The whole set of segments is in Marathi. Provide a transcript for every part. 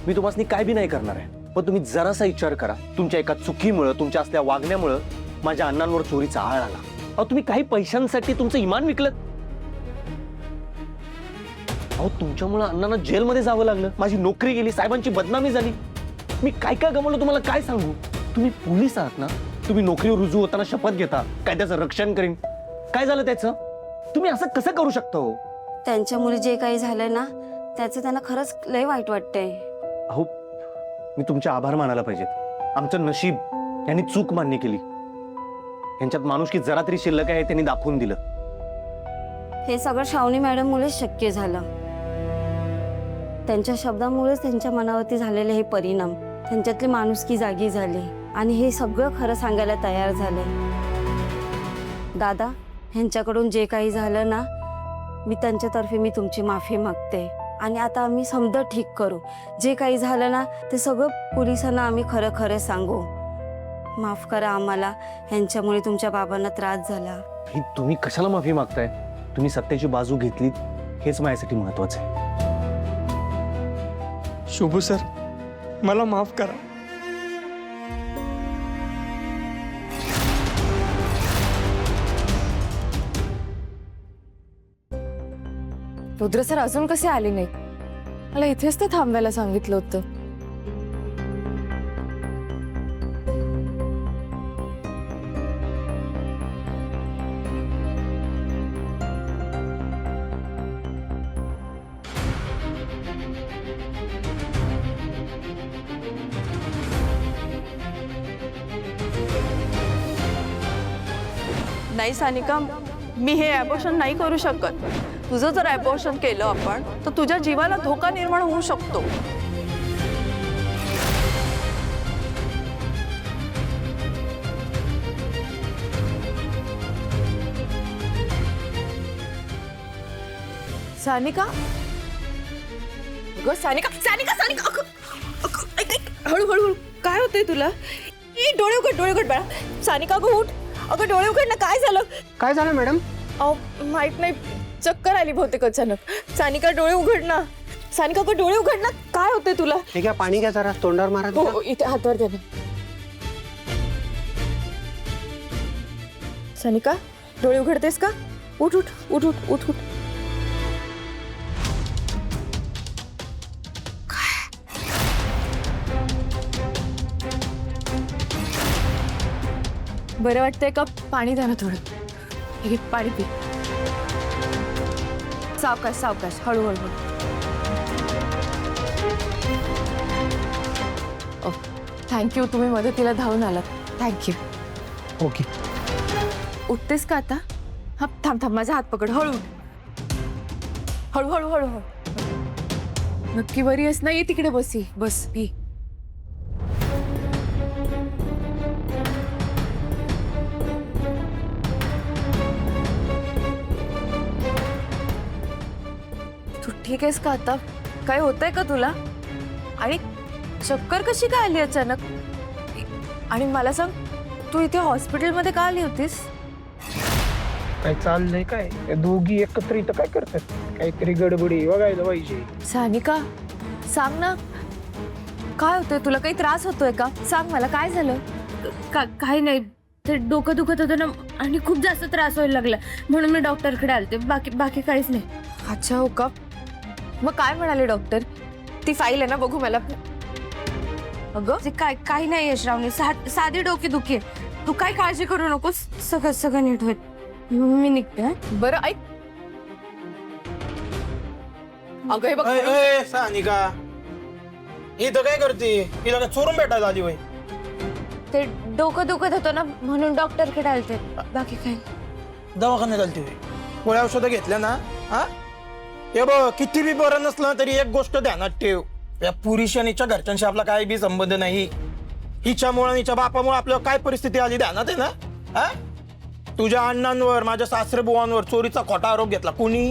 मी तुम्हाला काय बी नाही करणार आहे, पण तुम्ही जरासा विचार करा. तुमच्या एका चुकीमुळे, तुमच्या असल्या वागण्यामुळे माझ्या अण्णांवर चोरीचा आळ आला. अहो तुम्ही काही पैशांसाठी तुमचं इमान विकलं. अहो तुमच्यामुळे अण्णांना जेलमध्ये जावं लागलं, माझी नोकरी गेली, साहेबांची बदनामी झाली. मी काय काय गमावलं तुम्हाला काय सांगू. तुम्ही पोलीस आहात ना, तुम्ही नोकरीवर रुजू होताना शपथ घेता काय त्याचं रक्षण करीन. काय झालं त्याचं? तुम्ही असं कसं करू शकता हो? त्यांच्यामुळे जे काही झालं ना त्याचं त्यांना खरंच लय वाईट वाटतंय. अहो मी तुमचे आभार मानायला पाहिजेत. आमचं नशीब यांनी चूक मान्य केली. यांच्यात माणुसकी जरा तरी शिल्लक आहे त्यांनी दाखवून दिलं. हे सगळं श्रावणी मॅडम मुळेच शक्य झालं. त्यांच्या शब्दामुळेच त्यांच्या मनावरती झालेले हे परिणाम, त्यांच्यातली माणुसकी जागी झाली आणि हे सगळं खरं सांगायला तयार झाले. दादा, ह्यांच्याकडून जे काही झालं ना, मी त्यांच्यातर्फे मी तुमची माफी मागते आणि आता आम्ही समजा ठीक करू. जे काही झालं ना ते सगळं पोलिसांना आम्ही खरं खरं सांगू. माफ करा आम्हाला, ह्यांच्यामुळे तुमच्या बाबांना त्रास झाला. ही तुम्ही कशाला माफी मागताय? तुम्ही सत्याची बाजू घेतलीत हेच माझ्यासाठी महत्वाचं आहे. शुभू सर, मला माफ करा. रुद्र सर अजून कसे आले नाही? मला इथेच ते थांबायला सांगितलं होतं. नाही सानिका, मी हे ॲबॉर्शन नाही करू शकत. तुझं जर ॲबॉर्शन केलं आपण तर तुझ्या जीवाला धोका निर्माण होऊ शकतो. सानिका, अगं सानिका, सानिका, सानिका, हळू हळू. काय होतंय तुला? डोळे उघड, डोळे उघड बाळा. सानिका अगं उठ. अगं डोळे उघड ना. काय झालं? काय झालं मॅडम? अहो माहित नाही, चक्कर आली बहुतेक अचानक. सानिका डोळे उघड ना. सानिका अगं डोळे उघड ना. काय होतंय तुला? ठीक आहे, पाणी घ्या जरा, तोंडावर मारा. हो इथे हातावर द्या ना. सानिका डोळे उघडतेस का? उठ उठ उठ उठ उठ उठ. बरं वाटतंय का? पाणी द्या ना थोडं. हे घे, पाणी पी. सावकाश सावकाश, हळूहळू. थँक्यू, तुम्ही मदतीला धावून आलात. थँक्यू. ओके. उठतेस का आता? हा थांब थांब, माझा हात पकड. हळू हळू हळू हळू हळू. नक्की बरी आहेस ना? ये तिकडे बसी. बस पी. तू ठीक आहेस का आता? काय होतंय का तुला? आणि चक्कर कशी काय आली अचानक? आणि मला सांग, तू इथे हॉस्पिटलमध्ये का आली होतीस? काय चाललंय काय? या दोघी एकत्रित काय करतात? काहीतरी गडबडी बघायला पाहिजे. सानिका सांग ना, काय होतंय तुला? काही त्रास होतोय का? सांग मला, काय झालं? काही नाही, ते डोकं दुखत होतं ना आणि खूप जास्त त्रास व्हायला लागला म्हणून मी डॉक्टरकडे आलते. बाकी काहीच नाही. अच्छा, हो का? मग काय म्हणाले डॉक्टर? ती फाईल आहे ना, बघू मला. अगं ते काही नाही आहे श्रावणी, साधी डोकेदुखी आहे. तू काय काळजी करू नकोस, सगळं नीट होईल. मी निघते. बरं ऐक. अगं हे बघ. सानिका, इथं काय करते? हिला काय चोरून भेटायला आली वय? ते डोकं दुखत होतं ना म्हणून डॉक्टरकडे आलते. बाकी काही दवाखान्यात आलती होय? गोळ्या औषधं घेतल्या ना? हा, हे बघ, किती बी बरं नसलं तरी एक गोष्ट ध्यानात ठेव, या पुरुष आणि हिच्या घरच्यांशी आपला काही बी संबंध नाही. हिच्यामुळे हिच्या बापामुळे आपल्याला काय परिस्थिती आली ध्यानात आहे ना? हा, तुझ्या अण्णांवर, माझ्या सासरे बुवांवर चोरीचा खोटा आरोप घेतला. कुणी?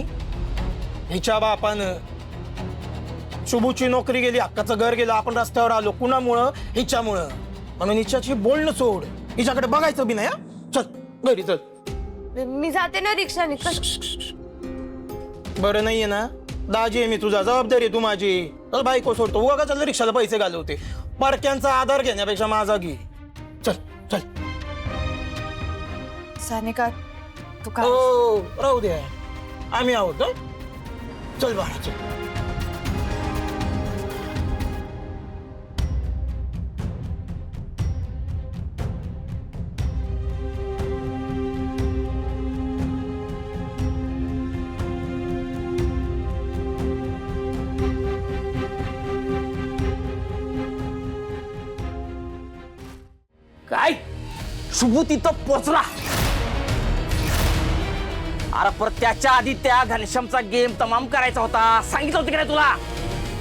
हिच्या बापानं. शुभूची नोकरी गेली, हक्काचं घर गेलं, आपण रस्त्यावर आलो. कुणामुळं? हिच्यामुळं. म्हणून हिच्याशी बोलणं सोड, हिच्याकडे बघायचं बी नाही. चल घरी चल. मी जाते ना रिक्षाने. बरं नाहीये ना? दाजी आहे मी तुझा, जबाबदारी आहे तू माझी. चल बायको सोडतो, उगा का चाललं रिक्षाला पैसे घालवते. परक्यांचा आधार घेण्यापेक्षा माझा घे. चल चल. सानिका तू काय हो राहू दे, आम्ही आहोत हं? चल बाळा चल. काय शुभू तिथं पोचला. अरे पर त्याच्या आधी त्या घनश्यामचा गेम तमाम करायचा होता. सांगितलं होतं की नाही तुला?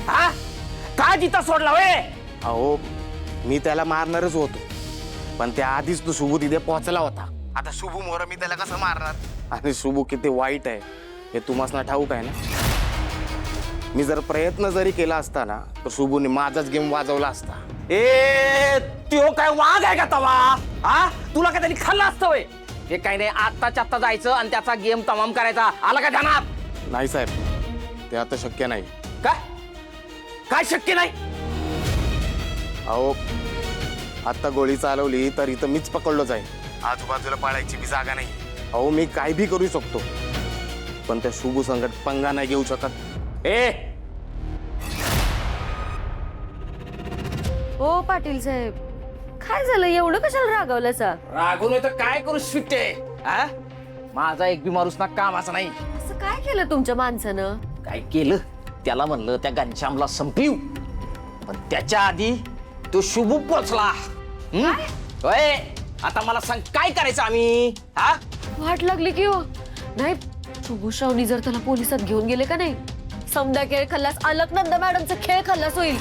हा का जिता सोडला वे? अहो मी त्याला मारणारच होतो, पण त्या आधीच तो शुभू तिथे पोहोचला होता. आता शुभू मोर मी त्याला कसं मारणार? आणि शुभू किती वाईट आहे हे तुम्हाला ठाऊक आहे ना. मी जर प्रयत्न जरी केला असता ना तर शुभूने माझाच गेम वाजवला असता. ए त्यो काय वाघ आहे का तवा? हा तुला काय त्यांनी खाल्लं असतं वय? हे काय नाही, आत्ताच्या आत्ता जायचं आणि त्याचा गेम तमाम करायचा. आला का ध्यानात? नाही साहेब, ते आता शक्य नाही. काय काय शक्य नाही? अहो आता गोळी चालवली तर इथं मीच पकडलो जाईल. आजूबाजूला पाळायची बी जागा नाही. अहो मी काय बी करू शकतो, पण त्या शुभू संकट पंगा नाही घेऊ शकत. ए हो पाटील साहेब, काय झालं एवढं कशाला रागवलं सा? रागून तर काय करू शिकते? हा माझा एक बी माणूस ना कामाचा नाही. असं काय केलं तुमच्या माणसानं? काय केलं? त्याला म्हणलं त्या घनश्यामला संपीव, पण त्याच्या आधी तो शुभू पोचला. होय, आता मला सांग काय करायचं आम्ही? हा वाट लागली की हो. नाही शुभूश्रावणी जर त्याला पोलिसात घेऊन गेले का नाही, समजा खेळ खाल्लास, अलकनंदा मॅडमचा खेळ खाल्लास होईल.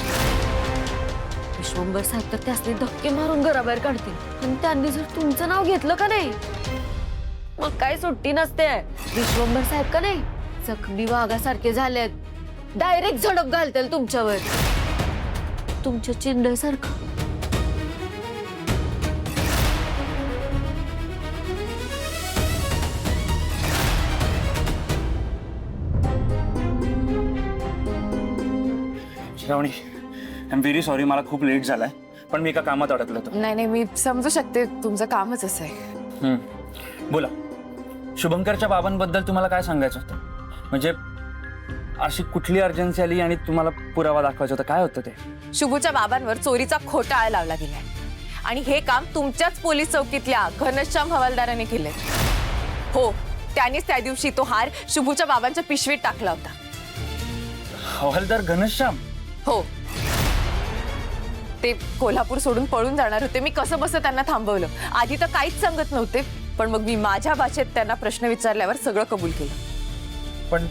विश्वंभर साहेब तर त्यासने धक्के मारून घराबाहेर काढतील, पण त्यांनी जर तुमचं नाव घेतलं का नाही मग काय सुट्टी नसते. विश्वंभर साहेब का नाही जखमी वाघासारखे झालेत, डायरेक्ट झडप घालतील तुमच्यावर, तुमच्या चिंडसारखं. श्रावणी, आय एम व्हेरी सॉरी, मला खूप लेट झालाय, पण मी एका कामात अडकलो होतो. नाही नाही, मी समजू शकते, तुमचं कामच असं आहे. बोला, शुभंकरच्या बाबांबद्दल तुम्हाला काय सांगायचं होतं? म्हणजे अशी कुठली अर्जन्सी आली आणि तुम्हाला पुरावा दाखवायचा होता? काय होतं ते? शुभूच्या बाबांवर चोरीचा खोटा आळ लावला गेलाय आणि हे काम तुमच्याच पोलीस चौकीतल्या घनश्याम हवालदाराने केलंय. हो, त्यांनीच त्या दिवशी तो हार शुभूच्या बाबांच्या पिशवीत टाकला होता. हवालदार घनश्याम? हो, ते कोल्हापूर सोडून पळून जाणार होते. मी कसं बसं त्यांना थांबवलं. आधी तर काहीच सांगत नव्हते, पण मग मी माझ्या भाषेत त्यांना प्रश्न विचारल्यावर सगळं कबूल केलं. पण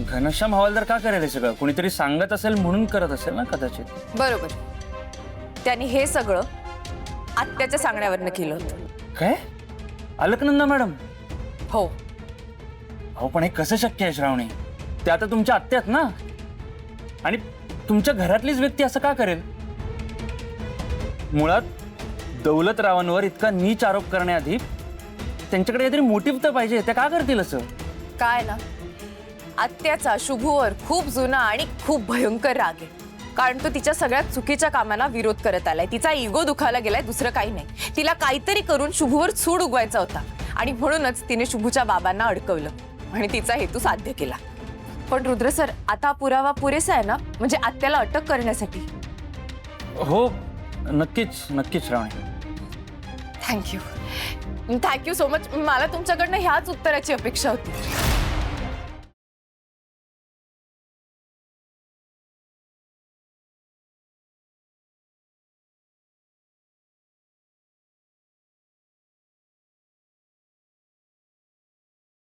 घनश्याम हवालदार का करेल हे सगळं? कोणीतरी सांगत असेल म्हणून करत असेल ना कदाचित. बरोबर, त्यांनी हे सगळं आत्याच्या सांगण्यावरनं केलं होतं. काय? अलकनंदा मॅडम? हो. अहो पण हे कसं शक्य आहे श्रावणी? ते आता तुमच्या आत्यात ना, आणि तुमच्या घरातलीच व्यक्ती असं का करेल? मुळात दौलतरावांवर इतका नीच आरोप करण्याआधी त्यांच्याकडे काहीतरी मोटिव्ह तर पाहिजे. त्या का करतील असं? काय ना, आत्याचा शुभूवर खूप जुना आणि खूप भयंकर राग आहे, कारण तो तिच्या सगळ्यात चुकीच्या कामांना विरोध करत आलाय. तिचा इगो दुखायला गेलाय, दुसरं काही नाही. तिला काहीतरी करून शुभूवर सूड उगवायचा होता आणि म्हणूनच तिने शुभूच्या बाबांना अडकवलं आणि तिचा हेतू साध्य केला. पण रुद्र सर, आता पुरावा पुरेसा आहे ना, म्हणजे आत्याला अटक करण्यासाठी? हो नक्कीच नक्कीच श्रावणी. Thank you so much. मला तुमच्याकडनं ह्याच उत्तराची अपेक्षा होती.